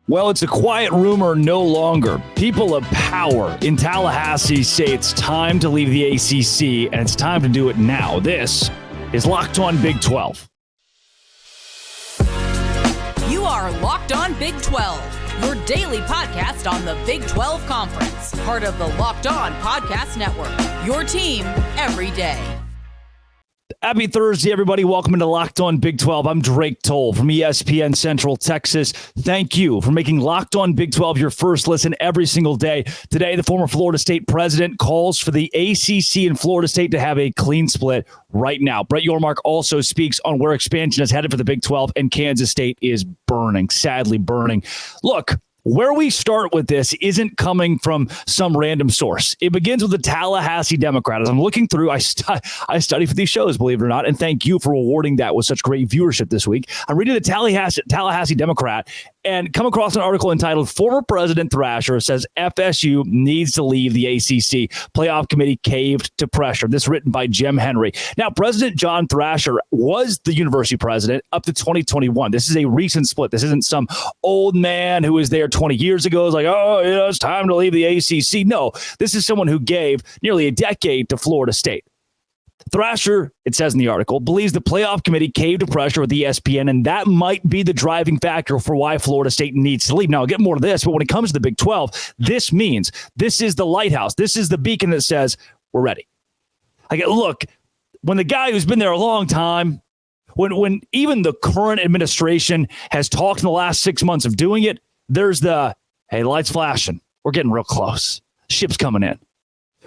Well, it's a quiet rumor no longer. People of power in Tallahassee say it's time to leave the ACC, and it's time to do it now. This is Locked On Big 12. You are Locked On Big 12, your daily podcast on the Big 12 Conference, part of the Locked On Podcast Network, your team every day. Happy Thursday, everybody. Welcome into Locked On Big 12. I'm Drake Toll from ESPN Central Texas. Thank you for making Locked On Big 12 your first listen every single day. Today, the former Florida State president calls for the ACC and Florida State to have a clean split right now. Brett Yormark also speaks on where expansion is headed for the Big 12, and Kansas State is burning, sadly burning. Look, where we start with this isn't coming from some random source. It begins with the Tallahassee Democrat. As I'm looking through, I study for these shows, believe it or not, and thank you for rewarding that with such great viewership this week. I'm reading the Tallahassee Democrat and come across an article entitled "Former President Thrasher Says FSU Needs to Leave the ACC. Playoff Committee Caved to Pressure." This written by Jim Henry. Now, President John Thrasher was the university president up to 2021. This is a recent split. This isn't some old man who was there 20 years ago. It's like, oh, it's time to leave the ACC. No, this is someone who gave nearly a decade to Florida State. Thrasher, it says in the article, believes the playoff committee caved to pressure with ESPN, and that might be the driving factor for why Florida State needs to leave. Now, I'll get more to this, but when it comes to the Big 12, this means this is the lighthouse. This is the beacon that says, we're ready. Look, when the guy who's been there a long time, when even the current administration has talked in the last 6 months of doing it, there's the, hey, lights flashing. We're getting real close. Ship's coming in.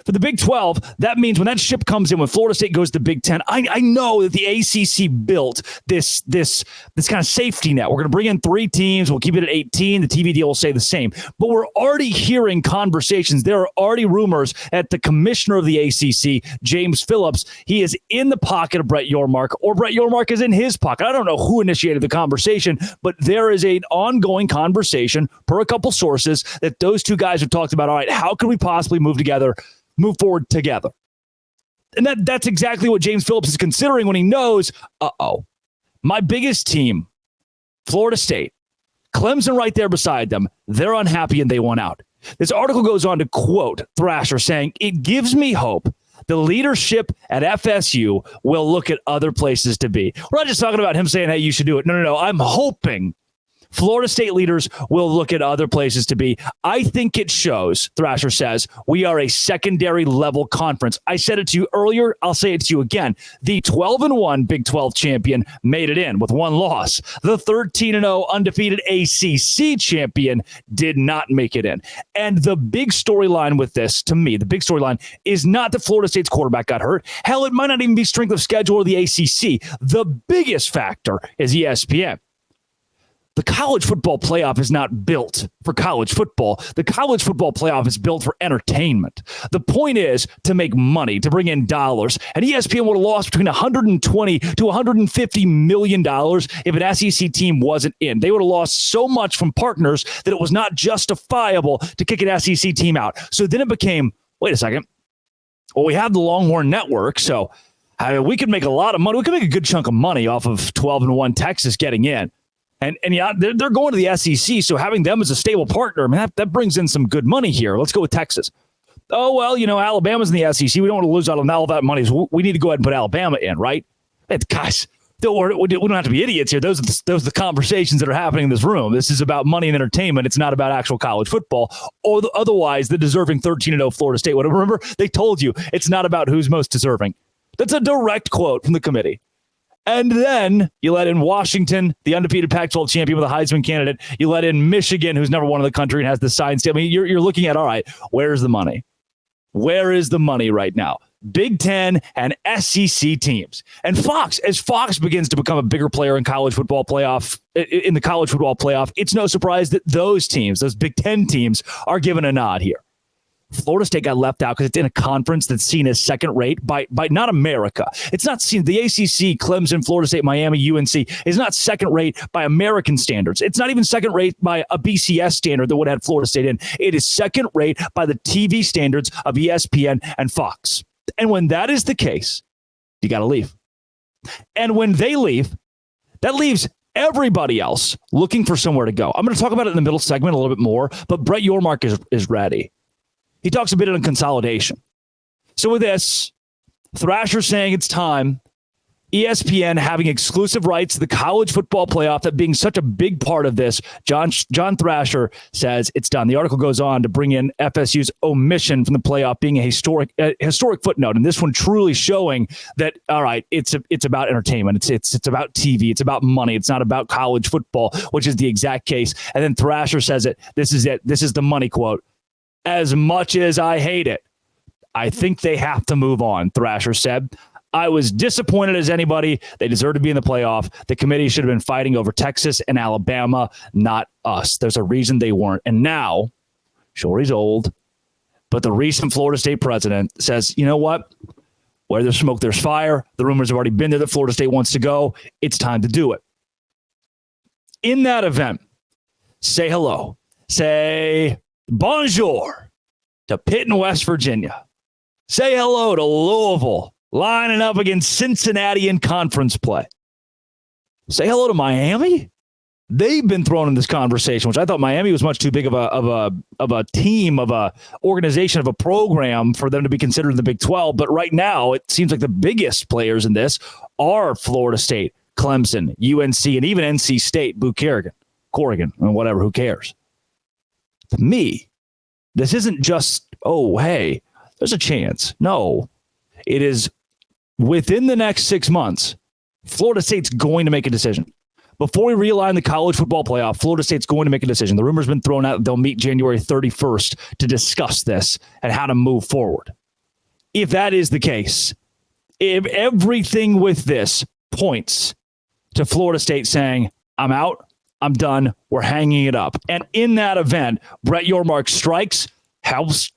For the Big 12, that means when that ship comes in, when Florida State goes to Big 10, I know that the ACC built this kind of safety net. We're going to bring in 3 teams. We'll keep it at 18. The TV deal will say the same. But we're already hearing conversations. There are already rumors at the commissioner of the ACC, James Phillips. He is in the pocket of Brett Yormark, or Brett Yormark is in his pocket. I don't know who initiated the conversation, but there is an ongoing conversation per a couple sources that those two guys have talked about. All right, how can we possibly move forward together? And that's exactly what James Phillips is considering when he knows, my biggest team, Florida State, Clemson right there beside them, they're unhappy and they want out. This article goes on to quote Thrasher saying, "It gives me hope the leadership at FSU will look at other places to be." We're not just talking about him saying, hey, you should do it. No. I'm hoping Florida State leaders will look at other places to be. I think it shows, Thrasher says, we are a secondary level conference. I said it to you earlier. I'll say it to you again. The 12-1 Big 12 champion made it in with 1 loss. The 13-0 undefeated ACC champion did not make it in. And the big storyline with this, to me, the big storyline is not that Florida State's quarterback got hurt. Hell, it might not even be strength of schedule or the ACC. The biggest factor is ESPN. The college football playoff is not built for college football. The college football playoff is built for entertainment. The point is to make money, to bring in dollars. And ESPN would have lost between $120 to $150 million if an SEC team wasn't in. They would have lost so much from partners that it was not justifiable to kick an SEC team out. So then it became, wait a second. Well, we have the Longhorn Network, so we could make a lot of money. We could make a good chunk of money off of 12-1 Texas getting in. And yeah, they're going to the SEC, so having them as a stable partner, I mean, that brings in some good money here. Let's go with Texas. Oh, well, Alabama's in the SEC. We don't want to lose out on all that money, so we need to go ahead and put Alabama in, right? Guys, we don't have to be idiots here. Those are the conversations that are happening in this room. This is about money and entertainment. It's not about actual college football. Or otherwise, the deserving 13-0 Florida State. Remember, they told you it's not about who's most deserving. That's a direct quote from the committee. And then you let in Washington, the undefeated Pac-12 champion with a Heisman candidate. You let in Michigan, who's number 1 in the country and has the signed state. I mean, you're looking at, all right, where's the money? Where is the money right now? Big Ten and SEC teams. And Fox, as Fox begins to become a bigger player in the college football playoff, it's no surprise that those teams, those Big Ten teams, are given a nod here. Florida State got left out because it's in a conference that's seen as second rate by not America. It's not seen, the ACC, Clemson, Florida State, Miami, UNC is not second rate by American standards. It's not even second rate by a BCS standard that would have had Florida State in. It is second rate by the TV standards of ESPN and Fox. And when that is the case, you got to leave. And when they leave, that leaves Everybody else looking for somewhere to go. I'm going to talk about it in the middle segment a little bit more, but Brett Yormark is ready. He talks a bit on consolidation. So with this, Thrasher saying it's time, ESPN having exclusive rights to the college football playoff, that being such a big part of this, John Thrasher says it's done. The article goes on to bring in FSU's omission from the playoff being a historic footnote, and this one truly showing that, all right, it's about entertainment, it's about TV, it's about money, it's not about college football, which is the exact case. And then Thrasher says this is the money quote. As much as I hate it, I think they have to move on, Thrasher said. I was disappointed as anybody. They deserve to be in the playoff. The committee should have been fighting over Texas and Alabama, not us. There's a reason they weren't. And now, sure, he's old, but the recent Florida State president says, you know what? Where there's smoke, there's fire. The rumors have already been there that Florida State wants to go. It's time to do it. In that event, say hello. Say bonjour to Pitt in West Virginia. Say hello to Louisville, lining up against Cincinnati in conference play. Say hello to Miami. They've been thrown in this conversation, which I thought Miami was much too big of a team, of a organization, of a program for them to be considered in the Big 12. But right now, it seems like the biggest players in this are Florida State, Clemson, UNC, and even NC State, Boo Corrigan, and whatever, who cares? To me, this isn't just, oh, hey, there's a chance. No, it is within the next 6 months, Florida State's going to make a decision. Before we realign the college football playoff, Florida State's going to make a decision. The rumor's been thrown out. They'll meet January 31st to discuss this and how to move forward. If that is the case, if everything with this points to Florida State saying, I'm out, I'm done, we're hanging it up. And in that event, Brett Yormark strikes, helps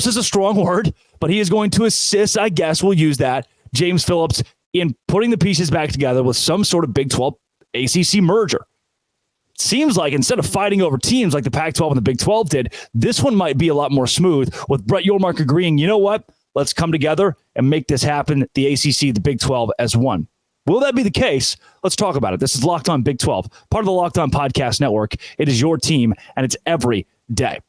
is a strong word, but he is going to assist, I guess we'll use that, James Phillips in putting the pieces back together with some sort of Big 12 ACC merger. It seems like instead of fighting over teams like the Pac-12 and the Big 12 did, this one might be a lot more smooth, with Brett Yormark agreeing, you know what, let's come together and make this happen, the ACC, the Big 12 as one. Will that be the case? Let's talk about it. This is Locked On Big 12, part of the Locked On Podcast Network. It is your team, and it's every day.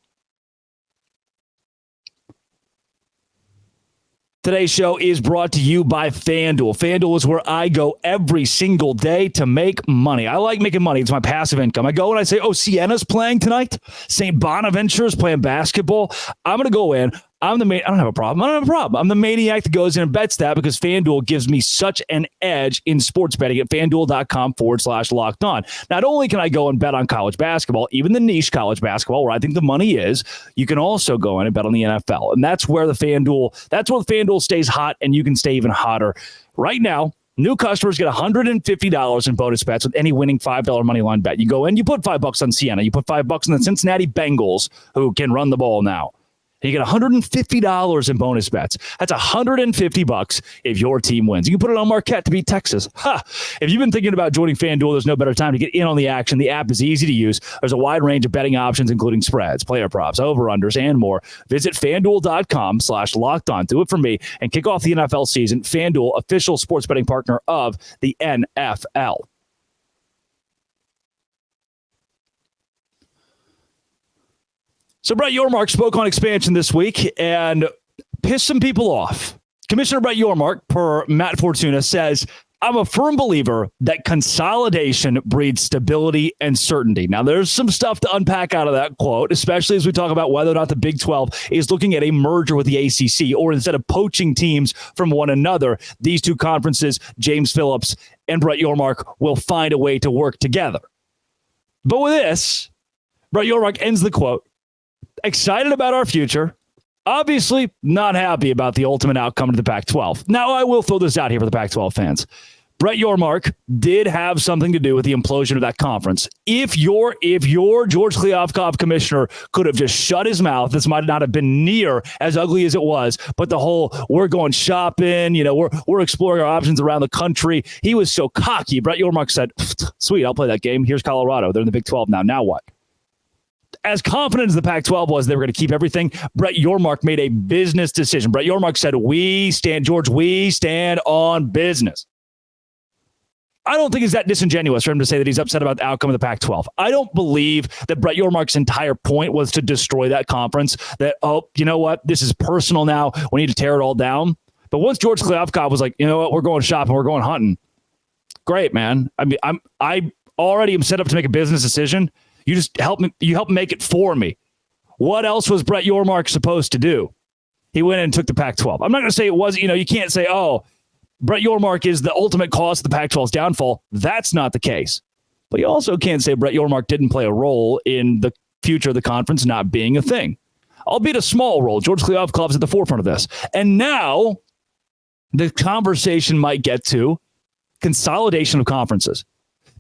Today's show is brought to you by FanDuel. FanDuel is where I go every single day to make money. I like making money. It's my passive income. I go and I say, oh, Sienna's playing tonight. St. Bonaventure is playing basketball. I'm going to go in. I don't have a problem. I'm the maniac that goes in and bets that because FanDuel gives me such an edge in sports betting at FanDuel.com/locked on. Not only can I go and bet on college basketball, even the niche college basketball where I think the money is, you can also go in and bet on the NFL. And that's where the FanDuel stays hot, and you can stay even hotter. Right now, new customers get $150 in bonus bets with any winning $5 money line bet. You go in, you put $5 on Sienna, you put $5 on the Cincinnati Bengals, who can run the ball now. You get $150 in bonus bets. That's $150 if your team wins. You can put it on Marquette to beat Texas. If you've been thinking about joining FanDuel, there's no better time to get in on the action. The app is easy to use. There's a wide range of betting options, including spreads, player props, over-unders, and more. Visit FanDuel.com/locked-on. Do it for me and kick off the NFL season. FanDuel, official sports betting partner of the NFL. So Brett Yormark spoke on expansion this week and pissed some people off. Commissioner Brett Yormark, per Matt Fortuna, says, I'm a firm believer that consolidation breeds stability and certainty. Now, there's some stuff to unpack out of that quote, especially as we talk about whether or not the Big 12 is looking at a merger with the ACC, or instead of poaching teams from one another, these two conferences, James Phillips and Brett Yormark, will find a way to work together. But with this, Brett Yormark ends the quote, excited about our future, obviously not happy about the ultimate outcome of the Pac-12. Now, I will throw this out here for the Pac-12 fans. Brett Yormark did have something to do with the implosion of that conference. If your George Kliavkoff commissioner could have just shut his mouth, this might not have been near as ugly as it was. But the whole, we're going shopping, we're exploring our options around the country. He was so cocky. Brett Yormark said, sweet, I'll play that game. Here's Colorado. They're in the Big 12 now. Now what? As confident as the Pac-12 was they were going to keep everything, Brett Yormark made a business decision. Brett Yormark said, we stand on business. I don't think it's that disingenuous for him to say that he's upset about the outcome of the Pac-12. I don't believe that Brett Yormark's entire point was to destroy that conference, that, oh, you know what? This is personal now. We need to tear it all down. But once George Kliavkoff was like, you know what? We're going shopping. We're going hunting. Great, man. I mean, I already am set up to make a business decision. You just help me. You help make it for me. What else was Brett Yormark supposed to do? He went in and took the Pac-12. I'm not going to say it was, you can't say, oh, Brett Yormark is the ultimate cause of the Pac-12's downfall. That's not the case. But you also can't say Brett Yormark didn't play a role in the future of the conference not being a thing. Albeit a small role. George Kliavkoff's at the forefront of this. And now the conversation might get to consolidation of conferences.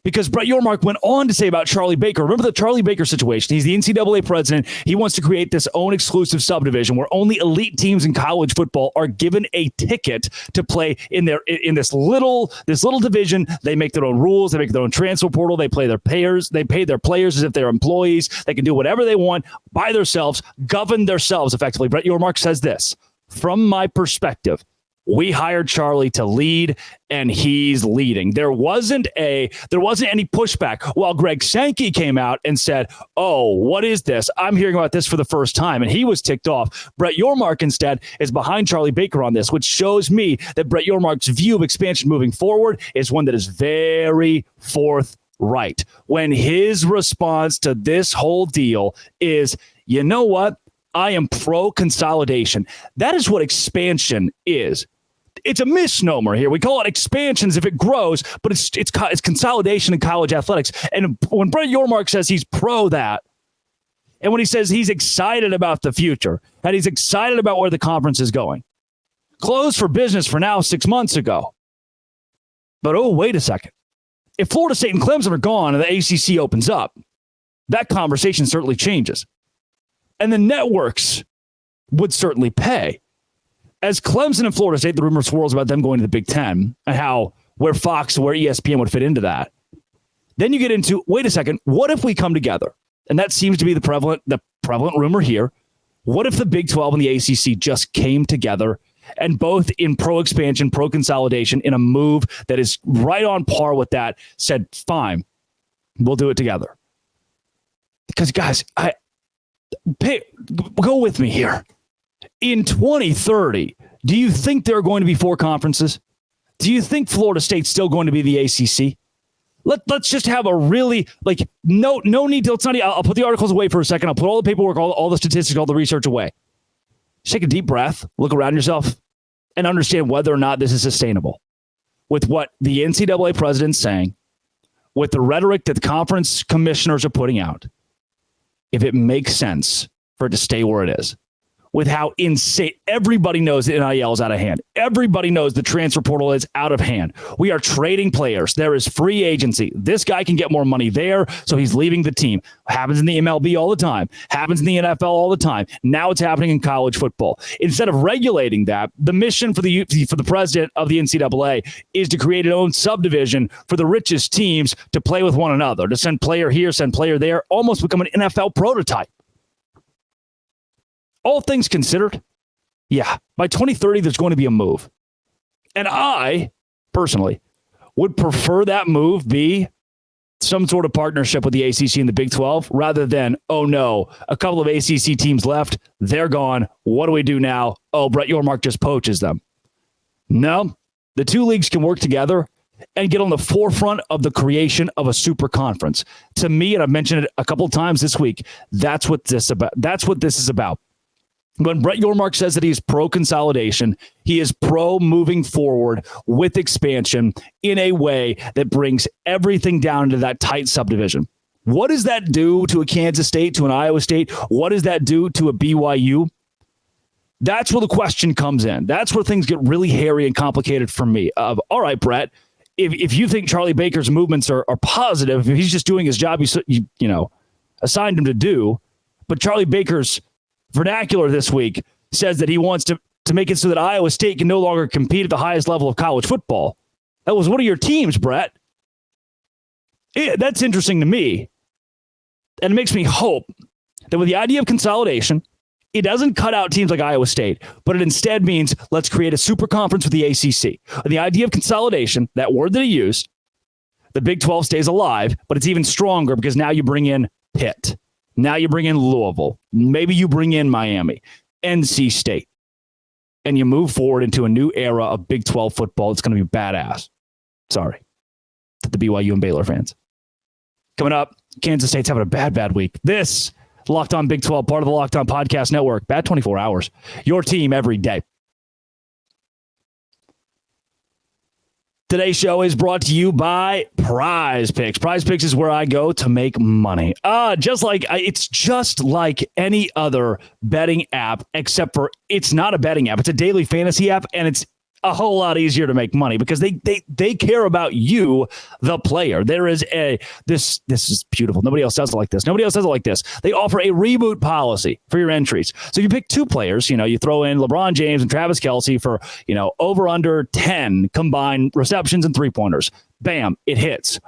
Because Brett Yormark went on to say about Charlie Baker. Remember the Charlie Baker situation? He's the NCAA president. He wants to create this own exclusive subdivision where only elite teams in college football are given a ticket to play in this little division. They make their own rules. They make their own transfer portal. They play their players. They pay their players as if they're employees. They can do whatever they want by themselves, govern themselves effectively. Brett Yormark says this: from my perspective, we hired Charlie to lead, and he's leading. There wasn't any pushback. While Greg Sankey came out and said, oh, what is this? I'm hearing about this for the first time. And he was ticked off. Brett Yormark instead is behind Charlie Baker on this, which shows me that Brett Yormark's view of expansion moving forward is one that is very forthright. When his response to this whole deal is, you know what? I am pro-consolidation. That is what expansion is. It's a misnomer here. We call it expansions if it grows, but it's consolidation in college athletics. And when Brett Yormark says he's pro that, and when he says he's excited about the future, and he's excited about where the conference is going, closed for business for now 6 months ago. But oh, wait a second. If Florida State and Clemson are gone and the ACC opens up, that conversation certainly changes. And the networks would certainly pay. As Clemson and Florida State, the rumor swirls about them going to the Big Ten and where Fox, where ESPN would fit into that. Then you get into, wait a second, what if we come together? And that seems to be the prevalent rumor here. What if the Big 12 and the ACC just came together and both in pro-expansion, pro-consolidation, in a move that is right on par with that, said, fine, we'll do it together. Because, guys, go with me here. In 2030, do you think there are going to be 4 conferences? Do you think Florida State's still going to be the ACC? Let's just have a really, no need to, it's not, I'll put the articles away for a second. I'll put all the paperwork, all the statistics, all the research away. Just take a deep breath, look around yourself, and understand whether or not this is sustainable. With what the NCAA president's saying, with the rhetoric that the conference commissioners are putting out, if it makes sense for it to stay where it is. With how insane, everybody knows that NIL is out of hand. Everybody knows the transfer portal is out of hand. We are trading players. There is free agency. This guy can get more money there, so he's leaving the team. Happens in the MLB all the time. Happens in the NFL all the time. Now it's happening in college football. Instead of regulating that, the mission for the president of the NCAA is to create its own subdivision for the richest teams to play with one another, to send player here, send player there, almost become an NFL prototype. All things considered, yeah, by 2030, there's going to be a move. And I, personally, would prefer that move be some sort of partnership with the ACC and the Big 12 rather than, oh no, a couple of ACC teams left, they're gone. What do we do now? Oh, Brett Yormark just poaches them. No, the two leagues can work together and get on the forefront of the creation of a super conference. To me, and I've mentioned it a couple of times this week, that's what this is about. When Brett Yormark says that he's pro-consolidation, he is pro-moving forward with expansion in a way that brings everything down into that tight subdivision. What does that do to a Kansas State, to an Iowa State? What does that do to a BYU? That's where the question comes in. That's where things get really hairy and complicated for me. All right, Brett, if you think Charlie Baker's movements are positive, if he's just doing his job you assigned him to do, but Charlie Baker's vernacular this week says that he wants to make it so that Iowa State can no longer compete at the highest level of college football. That was one of your teams, Brett. That's interesting to me. And it makes me hope that with the idea of consolidation, it doesn't cut out teams like Iowa State, but it instead means let's create a super conference with the ACC. And the idea of consolidation, that word that he used, The Big 12 stays alive, but it's even stronger because now you bring in Pitt. Now you bring in Louisville. Maybe you bring in Miami, NC State. And you move forward into a new era of Big 12 football. It's going to be badass. Sorry to the BYU and Baylor fans. Coming up, Kansas State's having a bad week. This Locked On Big 12, part of the Locked On Podcast Network. Bad 24 hours. Your team every day. Today's show is brought to you by PrizePicks. PrizePicks is where I go to make money. It's just like any other betting app, except for it's not a betting app. It's a daily fantasy app, and it's a whole lot easier to make money because they care about you, the player. There is this is beautiful. Nobody else does it like this. They offer a reboot policy for your entries. So if you pick two players, you throw in LeBron James and Travis Kelce for, over under 10 combined receptions and 3-pointers. Bam, it hits.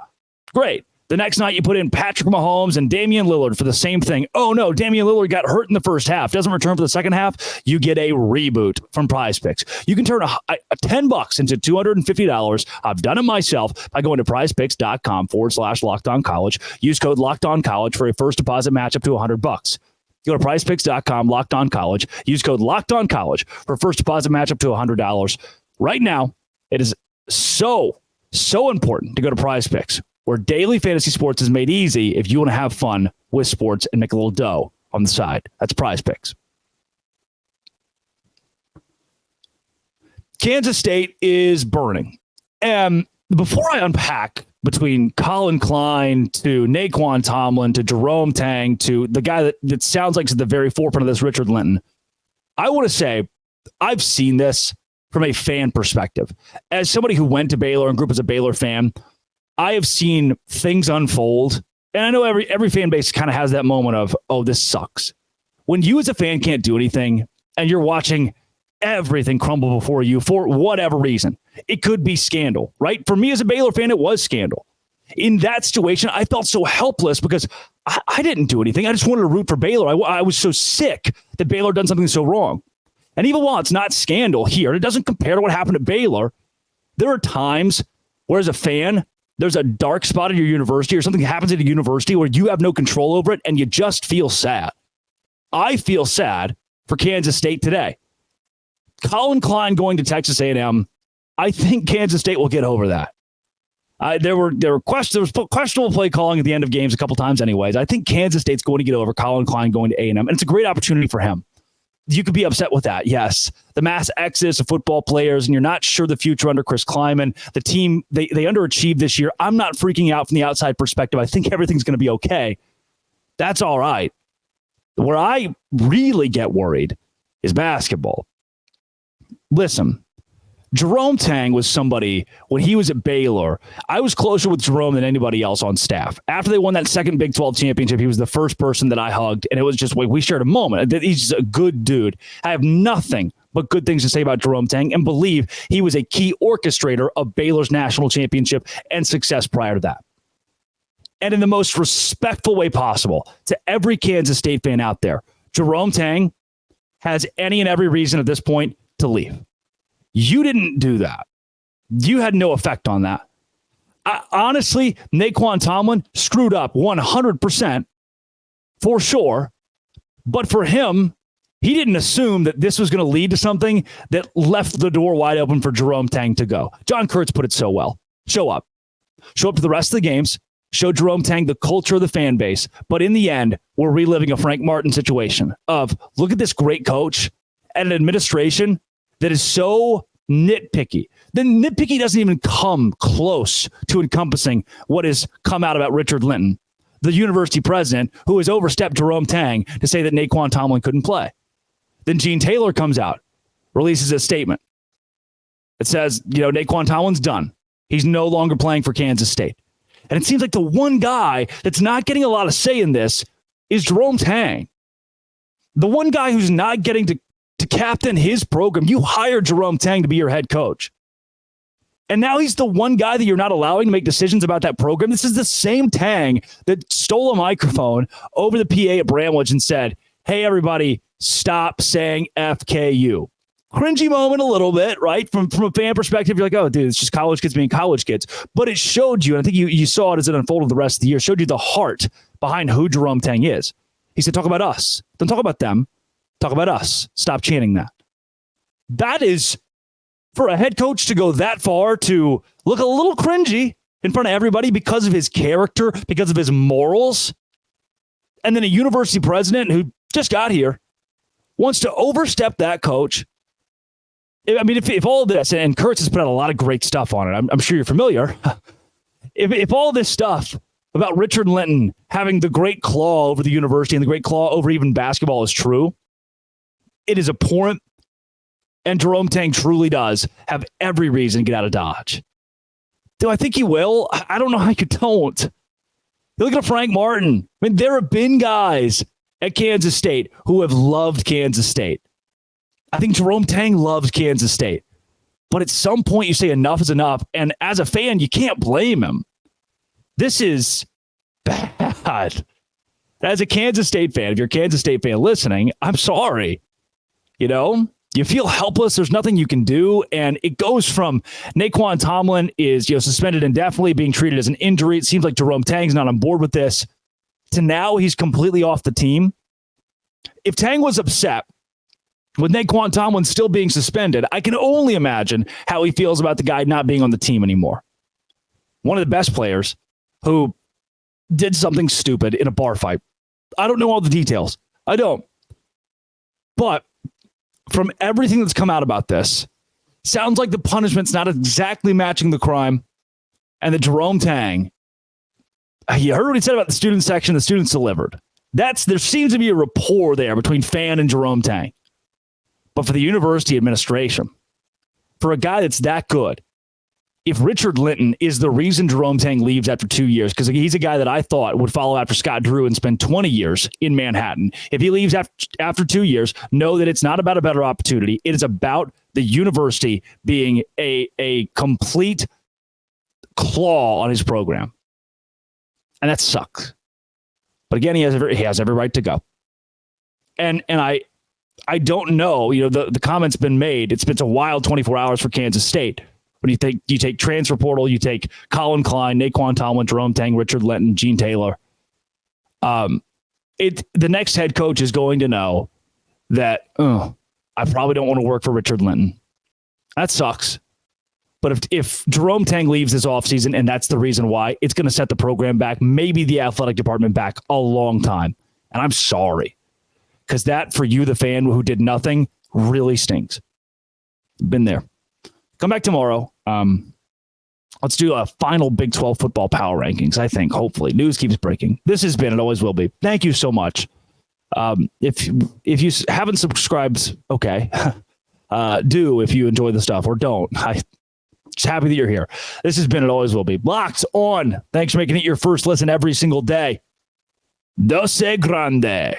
Great. The next night you put in Patrick Mahomes and Damian Lillard for the same thing. Oh no, Damian Lillard got hurt in the first half. Doesn't return for the second half. You get a reboot from PrizePicks. You can turn a $10 into $250. I've done it myself by going to prizepicks.com/LockedOnCollege. Use code LockedOnCollege for a first deposit match up to $100. Go to prizepicks.com, LockedOnCollege. Use code LockedOnCollege for a first deposit match up to $100. Right now, it is so important to go to PrizePicks, where daily fantasy sports is made easy if you want to have fun with sports and make a little dough on the side. That's PrizePicks. Kansas State is burning. And before I unpack between Colin Klein to Naquan Tomlin to Jerome Tang to the guy that sounds like is at the very forefront of this, Richard Linton, I want to say I've seen this from a fan perspective. As somebody who went to Baylor and grew up as a Baylor fan, I have seen things unfold, and I know every fan base kind of has that moment of, oh, this sucks. When you as a fan can't do anything and you're watching everything crumble before you for whatever reason, it could be scandal, right? For me as a Baylor fan, it was scandal. In that situation, I felt so helpless because I didn't do anything. I just wanted to root for Baylor. I was so sick that Baylor done something so wrong. And even while it's not scandal here, it doesn't compare to what happened at Baylor. There are times where as a fan, there's a dark spot at your university or something happens at a university where you have no control over it and you just feel sad. I feel sad for Kansas State today. Colin Klein going to Texas A&M, I think Kansas State will get over that. There was questionable play calling at the end of games a couple times anyways. I think Kansas State's going to get over Colin Klein going to A&M, and it's a great opportunity for him. You could be upset with that, yes. The mass exodus of football players, and you're not sure the future under Chris Kleiman. The team, they underachieved this year. I'm not freaking out from the outside perspective. I think everything's going to be okay. That's all right. Where I really get worried is basketball. Listen, Jerome Tang was somebody, when he was at Baylor, I was closer with Jerome than anybody else on staff. After they won that second Big 12 championship, he was the first person that I hugged, and it was just, we shared a moment. He's just a good dude. I have nothing but good things to say about Jerome Tang and believe he was a key orchestrator of Baylor's national championship and success prior to that. And in the most respectful way possible to every Kansas State fan out there, Jerome Tang has any and every reason at this point to leave. You didn't do that. You had no effect on that. Honestly, Naquan Tomlin screwed up 100% for sure. But for him, he didn't assume that this was going to lead to something that left the door wide open for Jerome Tang to go. John Kurtz put it so well. Show up. Show up to the rest of the games. Show Jerome Tang the culture of the fan base. But in the end, we're reliving a Frank Martin situation of, look at this great coach and an administration that is so nitpicky. The nitpicky doesn't even come close to encompassing what has come out about Richard Linton, the university president, who has overstepped Jerome Tang to say that Naquan Tomlin couldn't play. Then Gene Taylor comes out, releases a statement. It says, Naquan Tomlin's done. He's no longer playing for Kansas State. And it seems like the one guy that's not getting a lot of say in this is Jerome Tang. The one guy who's not getting to captain his program. You hired Jerome Tang to be your head coach. And now he's the one guy that you're not allowing to make decisions about that program. This is the same Tang that stole a microphone over the PA at Bramlage and said, hey, everybody, stop saying FKU. cringy moment a little bit, right? From a fan perspective, you're like, oh, dude, it's just college kids being college kids. But it showed you, and I think you saw it as it unfolded the rest of the year, showed you the heart behind who Jerome Tang is. He said, talk about us. Don't talk about them. Talk about us. Stop chanting that. That is, for a head coach to go that far, to look a little cringy in front of everybody because of his character, because of his morals, and then a university president who just got here wants to overstep that coach. I mean, if all of this, and Kurtz has put out a lot of great stuff on it, I'm sure you're familiar. If all this stuff about Richard Linton having the great claw over the university and the great claw over even basketball is true, it is abhorrent. And Jerome Tang truly does have every reason to get out of Dodge. Do I think he will? I don't know how you don't. You look at Frank Martin. I mean, there have been guys at Kansas State who have loved Kansas State. I think Jerome Tang loves Kansas State. But at some point you say enough is enough. And as a fan, you can't blame him. This is bad. As a Kansas State fan, if you're a Kansas State fan listening, I'm sorry. You know, you feel helpless. There's nothing you can do. And it goes from Naquan Tomlin is, suspended indefinitely, being treated as an injury. It seems like Jerome Tang's not on board with this, to now he's completely off the team. If Tang was upset with Naquan Tomlin still being suspended, I can only imagine how he feels about the guy not being on the team anymore. One of the best players who did something stupid in a bar fight. I don't know all the details. I don't. But from everything that's come out about this, sounds like the punishment's not exactly matching the crime. And that Jerome Tang, you heard what he said about the student section, the students delivered. There seems to be a rapport there between Fan and Jerome Tang. But for the university administration, for a guy that's that good, if Richard Linton is the reason Jerome Tang leaves after 2 years, because he's a guy that I thought would follow after Scott Drew and spend 20 years in Manhattan. If he leaves after 2 years, know that it's not about a better opportunity. It is about the university being a complete claw on his program. And that sucks. But again, he has every right to go. And I don't know, the comment's been made. It's been a wild 24 hours for Kansas State. When you take transfer portal, you take Colin Klein, Naquan Tomlin, Jerome Tang, Richard Linton, Gene Taylor. The next head coach is going to know that, I probably don't want to work for Richard Linton. That sucks. But if Jerome Tang leaves this offseason and that's the reason why, it's going to set the program back, maybe the athletic department back a long time. And I'm sorry. Because that, for you, the fan who did nothing, really stinks. Been there. Come back tomorrow. Let's do a final Big 12 football power rankings, I think, hopefully. News keeps breaking. This has been, it always will be. Thank you so much. If you haven't subscribed, okay. Do if you enjoy the stuff, or don't. I'm just happy that you're here. This has been, it always will be. Locked On. Thanks for making it your first listen every single day. Doce Grande.